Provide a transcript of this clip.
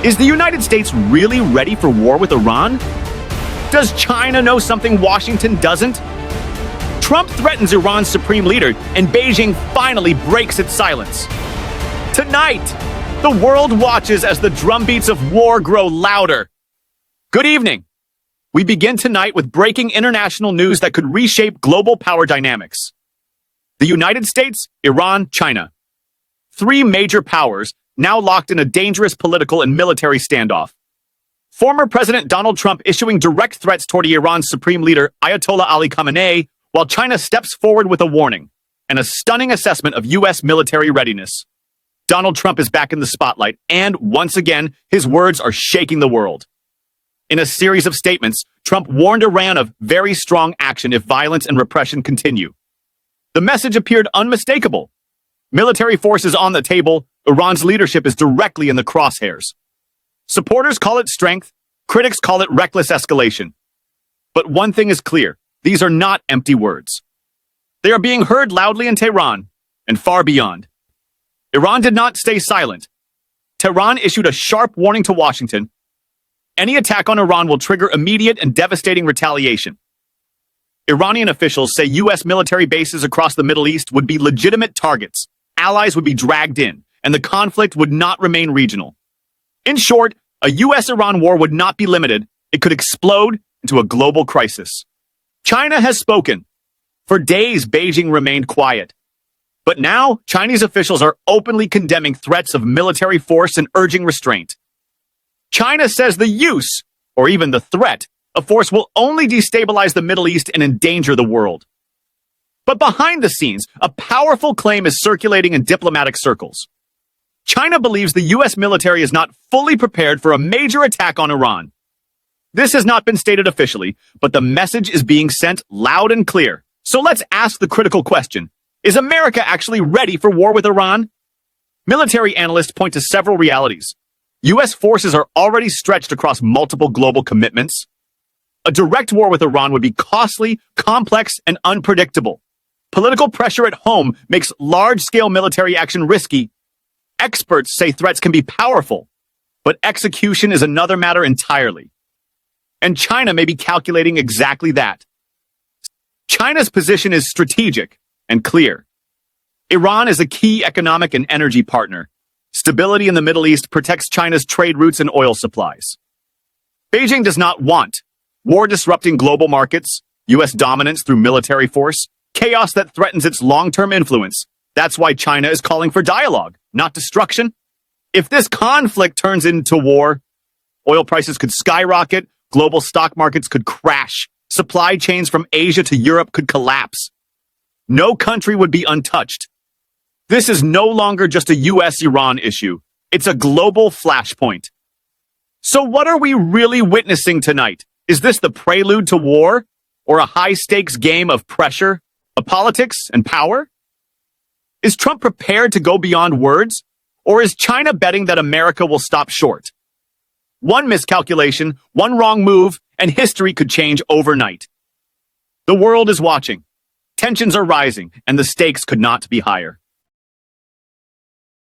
Is the United States really ready for war with Iran? Does China know something Washington doesn't? Trump threatens Iran's supreme leader, and Beijing finally breaks its silence. Tonight, the world watches as the drumbeats of war grow louder. Good evening. We begin tonight with breaking international news that could reshape global power dynamics. The United States, Iran, China. Three major powers now locked in a dangerous political and military standoff. Former President Donald Trump issuing direct threats toward Iran's supreme leader, Ayatollah Ali Khamenei, while China steps forward with a warning and a stunning assessment of U.S. military readiness. Donald Trump is back in the spotlight, and once again, his words are shaking the world. In a series of statements, Trump warned Iran of very strong action if violence and repression continue. The message appeared unmistakable. Military force is on the table. Iran's leadership is directly in the crosshairs. Supporters call it strength. Critics call it reckless escalation. But one thing is clear. These are not empty words. They are being heard loudly in Tehran and far beyond. Iran did not stay silent. Tehran issued a sharp warning to Washington. Any attack on Iran will trigger immediate and devastating retaliation. Iranian officials say U.S. military bases across the Middle East would be legitimate targets. Allies would be dragged in, and the conflict would not remain regional. In short, a U.S.-Iran war would not be limited. It could explode into a global crisis. China has spoken. For days, Beijing remained quiet. But now, Chinese officials are openly condemning threats of military force and urging restraint. China says the use, or even the threat, of force will only destabilize the Middle East and endanger the world. But behind the scenes, a powerful claim is circulating in diplomatic circles. China believes the U.S. military is not fully prepared for a major attack on Iran. This has not been stated officially, but the message is being sent loud and clear. So let's ask the critical question. Is America actually ready for war with Iran? Military analysts point to several realities. U.S. forces are already stretched across multiple global commitments. A direct war with Iran would be costly, complex, and unpredictable. Political pressure at home makes large-scale military action risky. Experts say threats can be powerful, but execution is another matter entirely. And China may be calculating exactly that. China's position is strategic and clear. Iran is a key economic and energy partner. Stability in the Middle East protects China's trade routes and oil supplies. Beijing does not want war disrupting global markets, U.S. dominance through military force, chaos that threatens its long-term influence. That's why China is calling for dialogue, not destruction. If this conflict turns into war, oil prices could skyrocket, global stock markets could crash, supply chains from Asia to Europe could collapse. No country would be untouched. This is no longer just a U.S.-Iran issue. It's a global flashpoint. So what are we really witnessing tonight? Is this the prelude to war, or a high-stakes game of pressure, of politics, and power? Is Trump prepared to go beyond words, or is China betting that America will stop short? One miscalculation, one wrong move, and history could change overnight. The world is watching. Tensions are rising, and the stakes could not be higher.